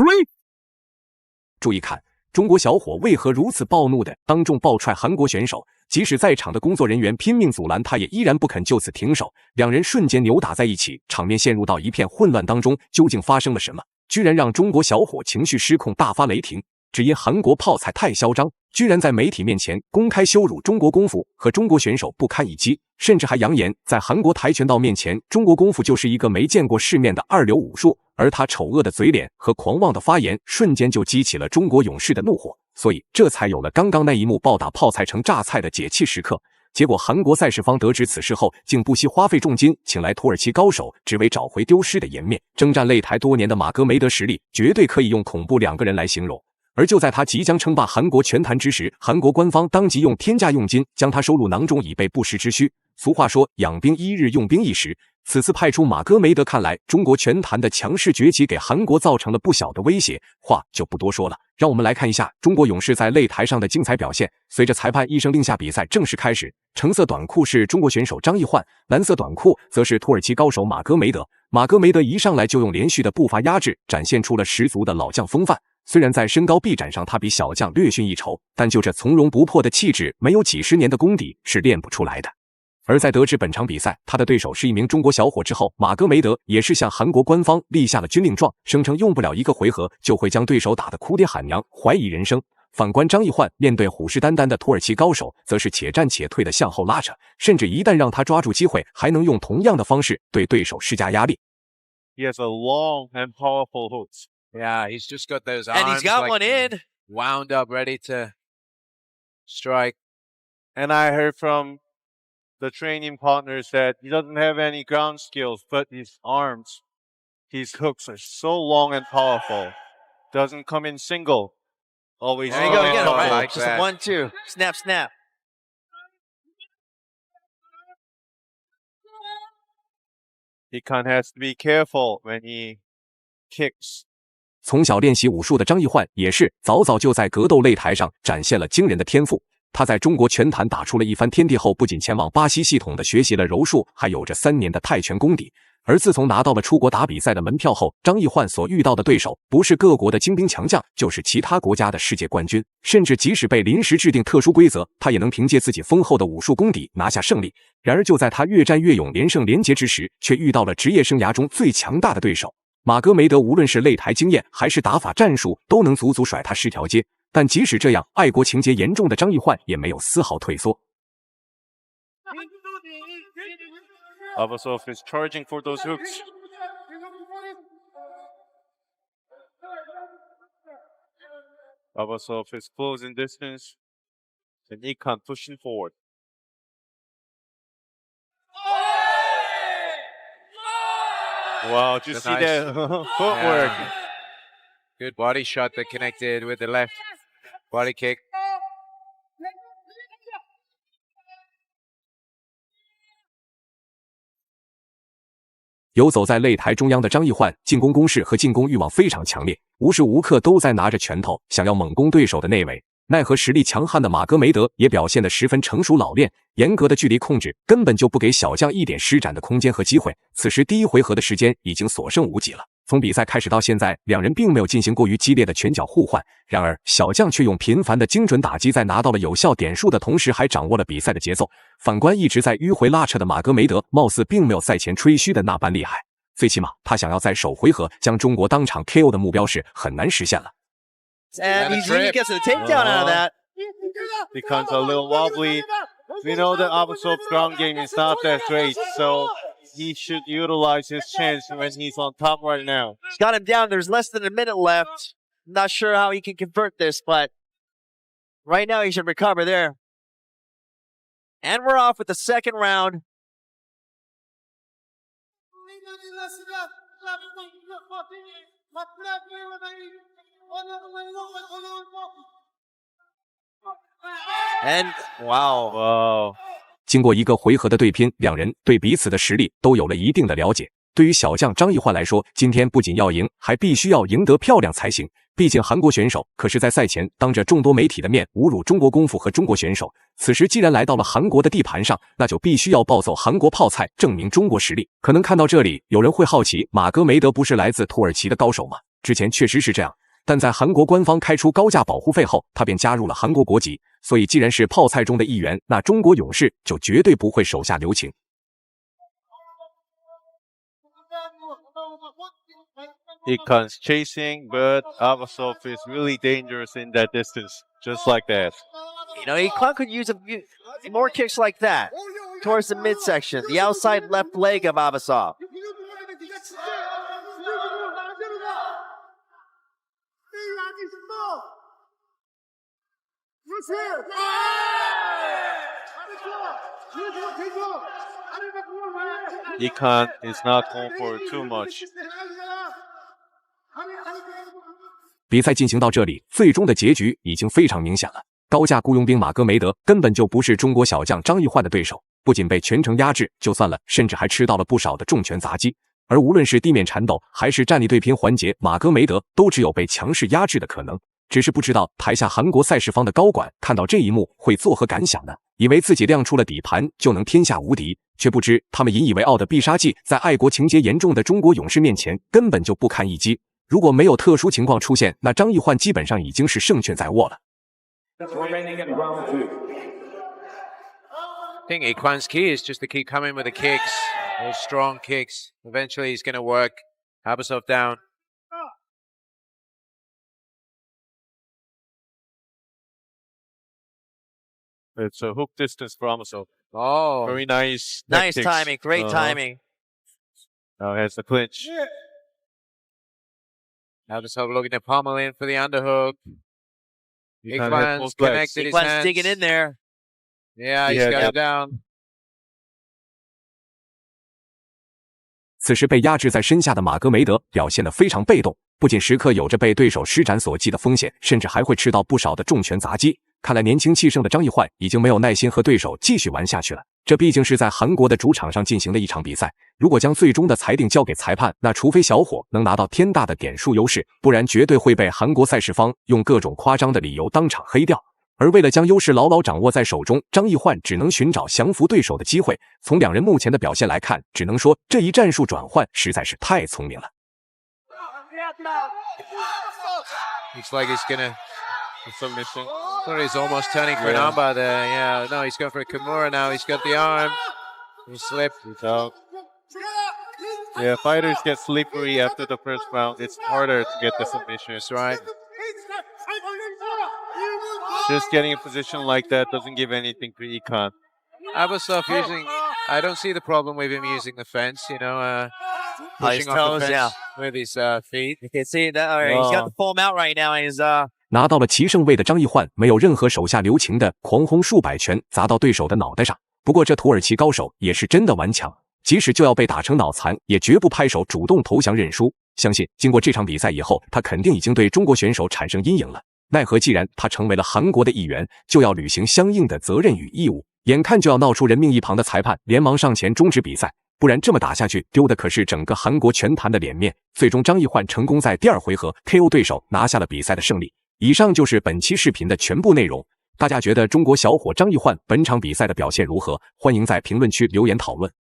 3。注意看，中国小伙为何如此暴怒的当众暴踹韩国选手？即使在场的工作人员拼命阻拦，他也依然不肯就此停手。两人瞬间扭打在一起，场面陷入到一片混乱当中。究竟发生了什么？居然让中国小伙情绪失控，大发雷霆。只因韩国泡菜太嚣张，居然在媒体面前公开羞辱中国功夫和中国选手不堪一击，甚至还扬言在韩国跆拳道面前，中国功夫就是一个没见过世面的二流武术。而他丑恶的嘴脸和狂妄的发言，瞬间就激起了中国勇士的怒火。所以这才有了刚刚那一幕暴打泡菜成榨菜的解气时刻。结果韩国赛事方得知此事后，竟不惜花费重金请来土耳其高手，只为找回丢失的颜面。征战擂台多年的马戈梅德实力绝对可以用恐怖2个人来形容。而就在他即将称霸韩国拳坛之时，韩国官方当即用天价佣金将他收入囊中，以备不时之需。俗话说，养兵1日，用兵1时。此次派出马戈梅德，看来中国拳坛的强势崛起给韩国造成了不小的威胁。话就不多说了，让我们来看一下中国勇士在擂台上的精彩表现。随着裁判一声令下，比赛正式开始。橙色短裤是中国选手张艺焕，蓝色短裤则是土耳其高手马戈梅德。马戈梅德一上来就用连续的步伐压制，展现出了十足的老将风范。虽然在身高臂展上他比小将略逊一筹，但就这从容不迫的气质，没有几10年的功底是练不出来的。而在得知本场比赛他的对手是一名中国小伙之后，马戈梅德也是向韩国官方立下了军令状，声称用不了1个回合就会将对手打得哭爹喊娘，怀疑人生。反观张艺焕面对虎视眈眈的土耳其高手，则是且战且退的向后拉扯，甚至一旦让他抓住机会，还能用同样的方式对对手施加压力。 He has a long and powerful hook. Yeah, he's just got those arms, and he's got like one in, wound up, ready to strike. And I heard from the training partners that he doesn't have any ground skills, but his arms, his hooks are so long and powerful. Doesn't come in single. Always. There you go again. I Right. like Just that. 1-2. Snap, snap. He kind of has to be careful when he kicks. 从小练习武术的张艺焕也是早就在格斗擂台上展现了惊人的天赋。他在中国拳坛打出了一番天地后，不仅前往巴西系统的学习了柔术，还有着3年的泰拳功底。而自从拿到了出国打比赛的门票后，张艺焕所遇到的对手不是各国的精兵强将，就是其他国家的世界冠军。甚至即使被临时制定特殊规则，他也能凭借自己丰厚的武术功底拿下胜利。然而就在他越战越勇，连胜连捷之时，却遇到了职业生涯中最强大的对手。马戈梅德无论是擂台经验还是打法战术，都能足甩他10条街。但即使这样，爱国情节严重的张艺焕也没有丝毫退缩。Abasov is charging for those hooks. Abasov is closing distance. And Ikhan pushing forward. Wow, did you see that footwork? Yeah. Good body shot that connected with the left body kick. 游走在擂台中央的张艺焕，进攻攻势和进攻欲望非常强烈，无时无刻都在拿着拳头想要猛攻对手的内围。奈何实力强悍的马戈梅德也表现得十分成熟老练，严格的距离控制根本就不给小将一点施展的空间和机会。此时第1回合的时间已经所剩无几了。从比赛开始到现在，两人并没有进行过于激烈的拳脚互换，然而小将却用频繁的精准打击，在拿到了有效点数的同时，还掌握了比赛的节奏。反观一直在迂回拉扯的马戈梅德，貌似并没有赛前吹嘘的那般厉害，最起码他想要在首回合将中国当场 KO 的目标是很难实现了。And he gets a takedown out of that. Becomes a little wobbly. We know that Abasov's ground game is not that great, so he should utilize his chance when he's on top right now. He's got him down. There's less than a minute left. Not sure how he can convert this, but right now he should recover there. And we're off with the second round. And wow. 经过1个回合的对拼，两人对彼此的实力都有了一定的了解。对于小将张艺焕来说，今天不仅要赢，还必须要赢得漂亮才行。毕竟韩国选手可是在赛前当着众多媒体的面侮辱中国功夫和中国选手，此时既然来到了韩国的地盘上，那就必须要暴走韩国泡菜，证明中国实力。可能看到这里，有人会好奇，马戈梅德不是来自土耳其的高手吗？之前确实是这样，但在韩国官方开出高价保护费后，他便加入了韩国国籍。所以既然是泡菜中的一员，那中国勇士就绝对不会手下留情。Ikan's chasing, but Avasov is really dangerous in that distance, just like that. You know, Ikan could use a few more kicks like that towards the midsection, the outside left leg of Avasov. Ikan is not going for it too much. 比赛进行到这里，最终的结局已经非常明显了。高价雇佣兵马戈梅德根本就不是中国小将张奕焕的对手，不仅被全程压制就算了，甚至还吃到了不少的重拳砸击。而无论是地面缠斗还是站立对拼环节，马戈梅德都只有被强势压制的可能。只是不知道台下韩国赛事方的高管看到这一幕会作何感想呢？以为自己亮出了底盘就能天下无敌，却不知他们引以为傲的必杀技在爱国情节严重的中国勇士面前根本就不堪一击。如果没有特殊情况出现，那张奕焕基本上已经是胜券在握了。I think Iquan's key is just to keep coming with the kicks, those strong kicks. Eventually he's going to work Abasov down. It's a hook distance for Avasov. Oh, Very nice. Nice kicks. timing, great timing. Now has the clinch. Abasov looking to pummel in for the underhook. Ikan has Iquan's both legs. connected his Iquan's hands. digging in there. Yeah, he's Yeah, got yeah. it down. 此时被压制在身下的马戈梅德表现得非常被动，不仅时刻有着被对手施展所技的风险，甚至还会吃到不少的重拳砸击。看来年轻气盛的张奕焕已经没有耐心和对手继续玩下去了。这毕竟是在韩国的主场上进行的一场比赛，如果将最终的裁定交给裁判，那除非小伙能拿到天大的点数优势，不然绝对会被韩国赛事方用各种夸张的理由当场黑掉。而为了将优势牢牢掌握在手中，张奕焕只能寻找降服对手的机会。从两人目前的表现来看，只能说这一战术转换实在是太聪明了。Looks like he's gonna. Submission. Thought he's almost turning for an armbar there. Yeah, no, he's going for a Kimura now. He's got the arm. He slipped. He's out. Yeah, fighters get slippery after the first round. It's harder to get the submission. That's right. Just getting a position like that doesn't give anything to Ikan. Abasov using. I don't see the problem with him using the fence. You know, His pushing off toes, the fence yeah. with his feet. You can see that. All right, he's got the foam out right now. And he's 拿到了奇胜位的张奕焕没有任何手下留情的狂轰数百拳砸到对手的脑袋上。不过这土耳其高手也是真的顽强，即使就要被打成脑残，也绝不拍手主动投降认输。相信经过这场比赛以后，他肯定已经对中国选手产生阴影了。奈何既然他成为了韩国的一员，就要履行相应的责任与义务。眼看就要闹出人命一旁的裁判连忙上前终止比赛，不然这么打下去，丢的可是整个韩国拳坛的脸面。最终张奕焕成功在第二回合 KO 对手，拿下了比赛的胜利。以上就是本期视频的全部内容，大家觉得中国小伙张奕焕本场比赛的表现如何？欢迎在评论区留言讨论。